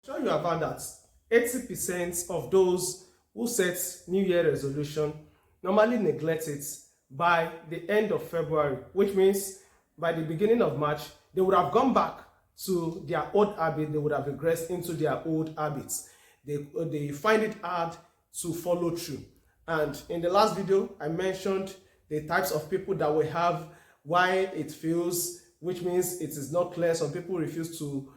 Sure, you have found that 80% of those who set New Year resolution normally neglect it by the end of February, which means by the beginning of March, they would have gone back to their old habit, they would have regressed into their old habits. They find it hard to follow through. And in the last video, I mentioned the types of people that we have, why it feels, which means it is not clear. Some people refuse to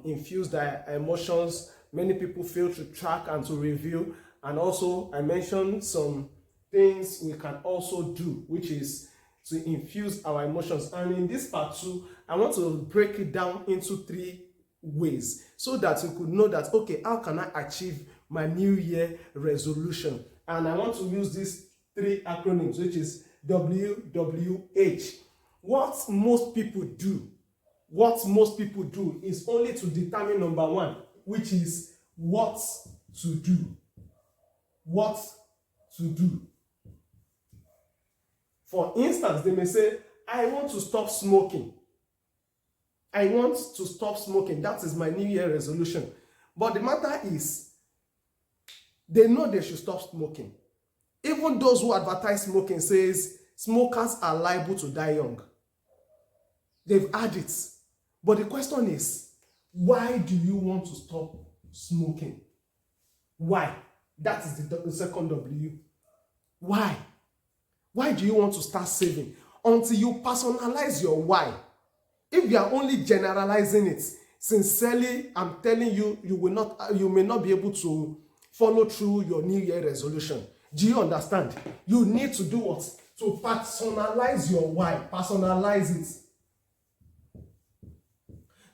infuse their emotions. Many people fail to track and to review. And also, I mentioned some things we can also do, which is to infuse our emotions. And in this part 2, I want to break it down into 3 ways so that you could know that, okay, how can I achieve my New Year resolution? And I want to use these 3 acronyms, which is WWH. What most people do is only to determine number 1, which is what to do. What to do. For instance, they may say, I want to stop smoking. I want to stop smoking. That is my New Year resolution. But the matter is, they know they should stop smoking. Even those who advertise smoking says smokers are liable to die young. They've had it. But the question is, why do you want to stop smoking? Why? That is the second W. Why? Why do you want to start saving? Until you personalize your why. If you are only generalizing it, sincerely, I'm telling you, you may not be able to follow through your New Year resolution. Do you understand? You need to do what? To personalize your why. Personalize it.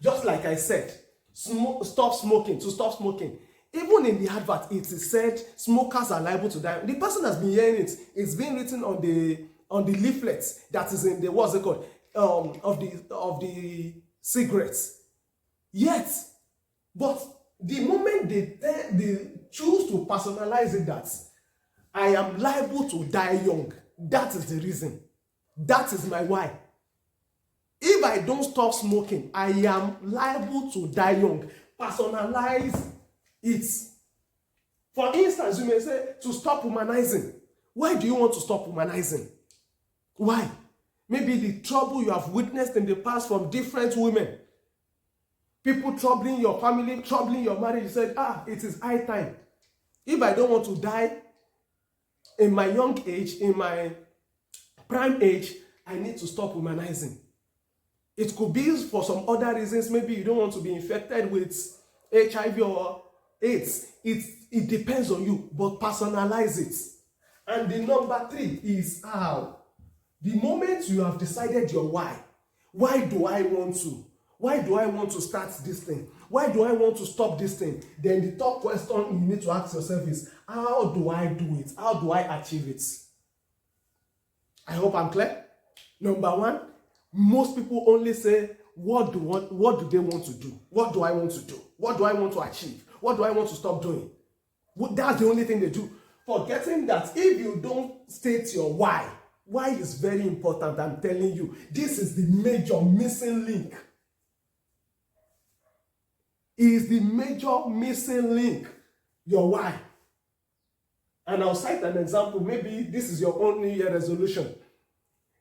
Just like I said, stop smoking, to stop smoking. Even in the advert, it is said smokers are liable to die. The person has been hearing it. It's been written on the leaflets that is in the, what's it called, of the cigarettes. Yet, but the moment they choose to personalize it, that I am liable to die young, that is the reason. That is my why. If I don't stop smoking, I am liable to die young. Personalize it. For instance, you may say to stop womanizing. Why do you want to stop womanizing? Why? Maybe the trouble you have witnessed in the past from different women. People troubling your family, troubling your marriage. You said, it is high time. If I don't want to die in my young age, in my prime age, I need to stop womanizing. It could be for some other reasons. Maybe you don't want to be infected with HIV or AIDS. It depends on you, but personalize it. And the number 3 is how. The moment you have decided your why do I want to? Why do I want to start this thing? Why do I want to stop this thing? Then the top question you need to ask yourself is, how do I do it? How do I achieve it? I hope I'm clear. Number 1, most people only say, what do they want to do? What do I want to do? What do I want to achieve? What do I want to stop doing? That's the only thing they do. Forgetting that if you don't state your why is very important. I'm telling you, this is the major missing link. Is the major missing link, your why. And I'll cite an example. Maybe this is your own New Year resolution.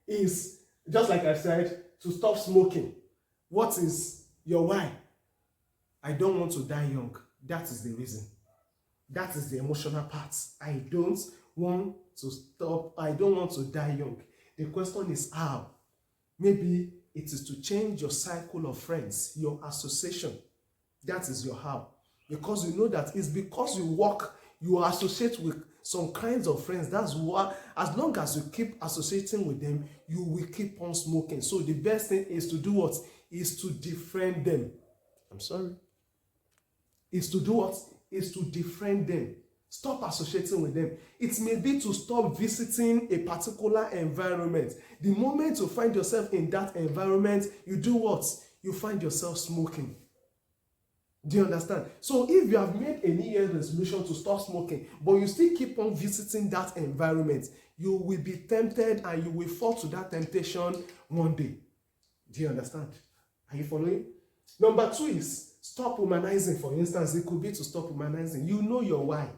Is, just like I said, to stop smoking. What is your why? I don't want to die young. That is the reason. That is the emotional part. I don't want to stop. I don't want to die young. The question is how. Maybe it is to change your cycle of friends, your association. That is your how. Because you know that it's because you associate with some kinds of friends. That's why, as long as you keep associating with them, you will keep on smoking. So the best thing is to do what? Is to defriend them. I'm sorry. Is to do what? Is to defriend them. Stop associating with them. It may be to stop visiting a particular environment. The moment you find yourself in that environment, you do what? You find yourself smoking. Do you understand? So if you have made a New Year's resolution to stop smoking, but you still keep on visiting that environment, you will be tempted and you will fall to that temptation one day. Do you understand? Are you following? Number 2 is stop womanizing, for instance. It could be to stop womanizing. You know your why.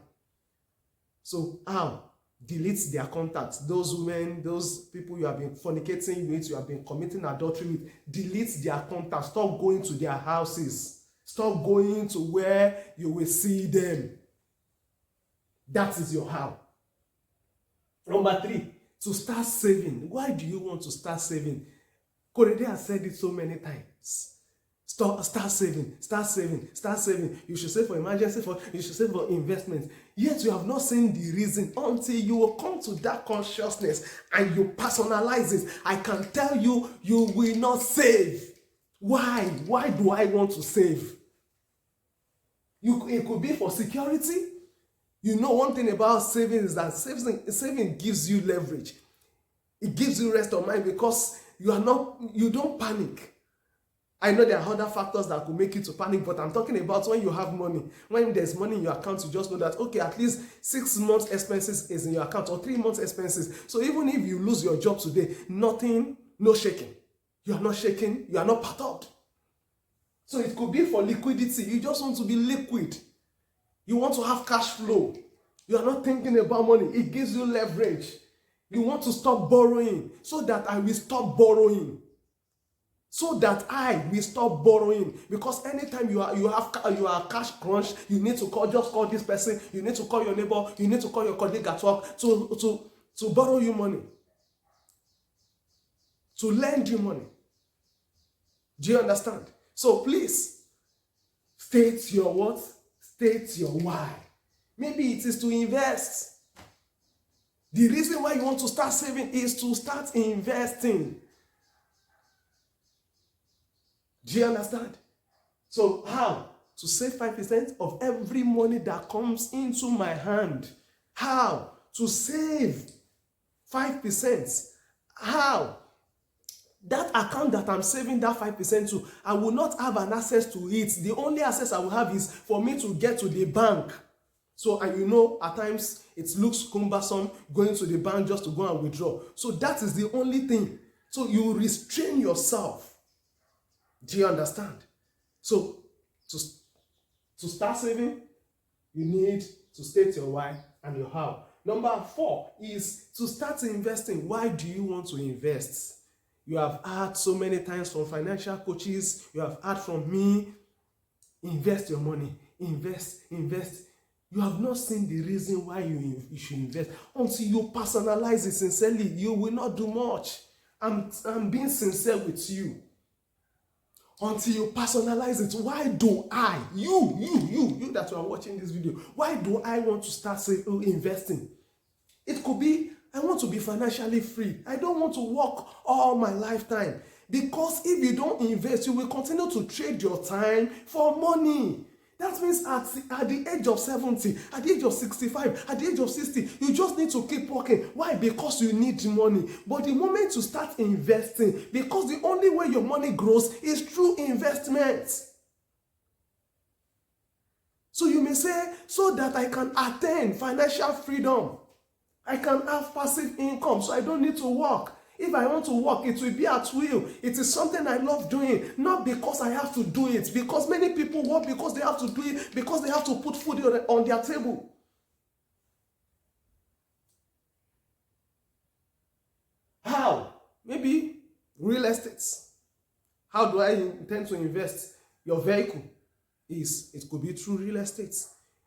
So how? Delete their contacts. Those women, those people you have been fornicating with, you have been committing adultery with, delete their contacts. Stop going to their houses. Stop going to where you will see them. That is your how. Number 3, to start saving. Why do you want to start saving? Korede has said it so many times. Start saving, start saving, start saving. You should save for emergency, you should save for investment. Yet you have not seen the reason until you will come to that consciousness and you personalize it. I can tell you, you will not save. Why? Why do I want to save? It could be for security. You know, one thing about saving is that saving gives you leverage. It gives you rest of mind because you don't panic. I know there are other factors that could make you to panic, but I'm talking about when you have money. When there's money in your account, you just know that, okay, at least 6 months expenses is in your account or 3 months expenses. So even if you lose your job today, nothing, no shaking. You are not shaking, you are not perturbed. So it could be for liquidity. You just want to be liquid. You want to have cash flow. You are not thinking about money. It gives you leverage. You want to stop borrowing so that I will stop borrowing. So that I will stop borrowing. Because anytime you are cash crunch, you need to just call this person, you need to call your neighbor, you need to call your colleague at work to borrow you money. To lend you money. Do you understand? So please, state your what? State your why. Maybe it is to invest. The reason why you want to start saving is to start investing. Do you understand? So how? To save 5% of every money that comes into my hand. How? To save 5%. How? That account that I'm saving that 5% to, I will not have an access to it. The only access I will have is for me to get to the bank. So, and you know, at times it looks cumbersome going to the bank just to go and withdraw. So that is the only thing. So you restrain yourself. Do you understand? So to start saving, you need to state your why and your how. Number 4 is to start investing. Why do you want to invest? You have heard so many times from financial coaches, you have heard from me, invest your money, invest. You have not seen the reason why you should invest. Until you personalize it sincerely, you will not do much. I'm being sincere with you. Until you personalize it, why do I, you that you are watching this video, why do I want to start investing? It could be, I want to be financially free. I don't want to work all my lifetime. Because if you don't invest, you will continue to trade your time for money. That means at the age of 70, at the age of 65, at the age of 60, you just need to keep working. Why? Because you need money. But the moment you start investing, because the only way your money grows is through investments. So you may say, so that I can attain financial freedom, I can have passive income, so I don't need to work. If I want to work, it will be at will. It is something I love doing, not because I have to do it. Because many people work because they have to do it, because they have to put food on their table. How? Maybe real estate. How do I intend to invest? Your vehicle it could be through real estate.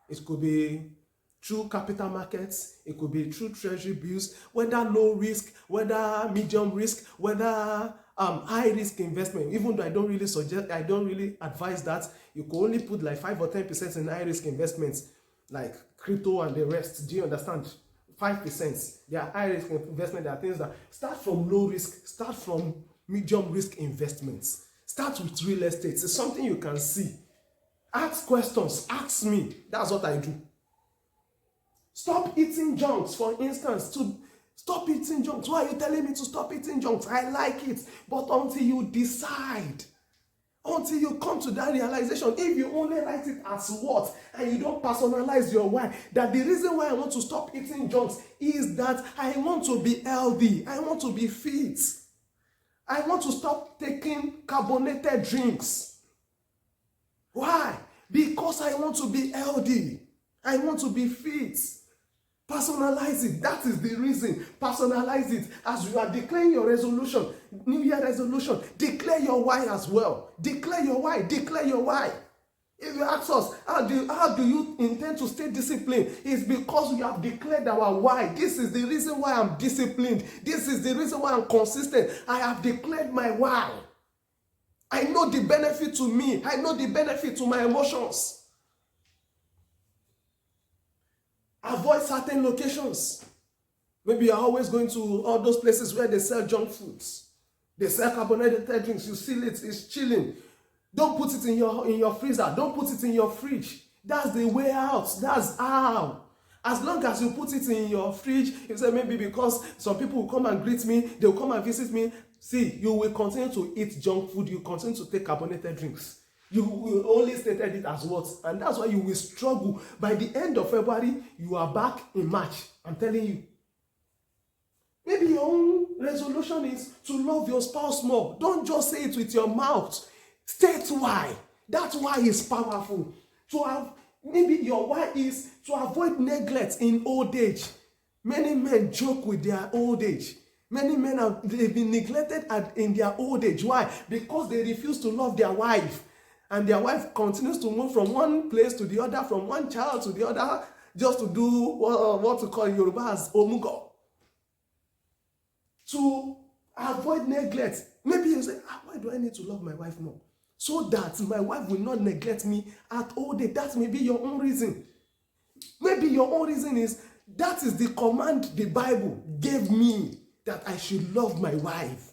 It could be through capital markets, it could be through treasury bills, whether low risk, whether medium risk, whether high risk investment. Even though I don't really advise that. You could only put like 5 or 10% in high risk investments, like crypto and the rest. Do you understand? 5%. There are high risk investment. There are things that start from low risk, start from medium risk investments. Start with real estate. It's something you can see. Ask questions. Ask me. That's what I do. Stop eating junks, for instance. Stop eating junks. Why are you telling me to stop eating junks? I like it. But until you decide, until you come to that realization, if you only write it as what, and you don't personalize your why, that the reason why I want to stop eating junks is that I want to be healthy. I want to be fit. I want to stop taking carbonated drinks. Why? Because I want to be healthy. I want to be fit. Personalize it. That is the reason. Personalize it. As you are declaring your resolution, New Year resolution, declare your why as well. Declare your why. Declare your why. If you ask us, how do you intend to stay disciplined? It's because we have declared our why. This is the reason why I'm disciplined. This is the reason why I'm consistent. I have declared my why. I know the benefit to me. I know the benefit to my emotions. Avoid certain locations. Maybe you're always going to all those places where they sell junk foods. They sell carbonated drinks. You see it, it's chilling. Don't put it in your freezer. Don't put it in your fridge. That's the way out. That's how. As long as you put it in your fridge, you say maybe because some people will come and greet me, they'll come and visit me. See, you will continue to eat junk food. You continue to take carbonated drinks. You will only stated it as what, and that's why you will struggle. By the end of February, you are back in March. I'm telling you. Maybe your own resolution is to love your spouse more. Don't just say it with your mouth. State why. That why is powerful. Maybe your why is to avoid neglect in old age. Many men joke with their old age. Many men they've been neglected in their old age. Why? Because they refuse to love their wife. And their wife continues to move from one place to the other, from one child to the other, just to do what we call in Yoruba as omugo. To avoid neglect. Maybe you say, why do I need to love my wife more? So that my wife will not neglect me at old age. That may be your own reason. Maybe your own reason is, that is the command the Bible gave me, that I should love my wife.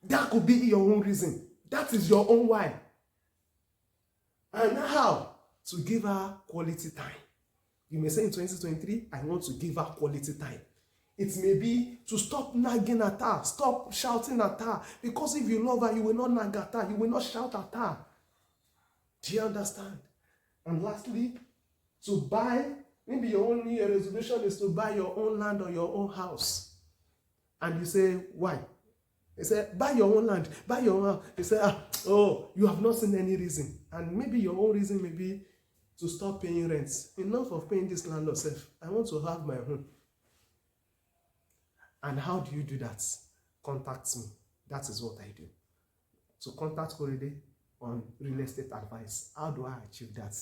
That could be your own reason. That is your own why. And how? To give her quality time. You may say in 2023, I want to give her quality time. It may be to stop nagging at her, stop shouting at her. Because if you love her, you will not nag at her, you will not shout at her. Do you understand? And lastly, to buy, maybe your own New Year resolution is to buy your own land or your own house. And you say, why? They say, buy your own land, buy your own house. They say, you have not seen any reason. And maybe your own reason may be to stop paying rents. Enough of paying this landlord self. I want to have my own. And how do you do that? Contact me. That is what I do. So contact Korede on real estate advice. How do I achieve that?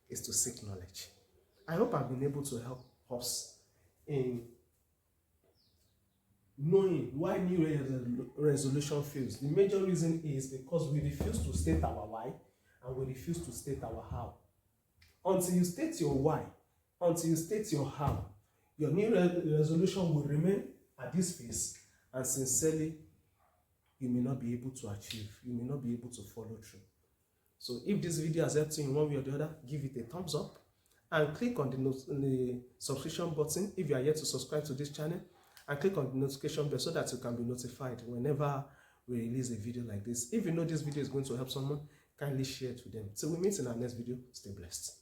Is to seek knowledge. I hope I've been able to help us in knowing why New Year resolution fails. The major reason is because we refuse to state our why and we refuse to state our how. Until you state your why, until you state your how, your New Year resolution will remain at this phase, and sincerely, you may not be able to achieve, you may not be able to follow through. So if this video has helped you in one way or the other, give it a thumbs up and click on the subscription button if you are yet to subscribe to this channel, and click on the notification bell so that you can be notified whenever we release a video like this. If you know this video is going to help someone, kindly share it with them. Till we meet in our next video, stay blessed.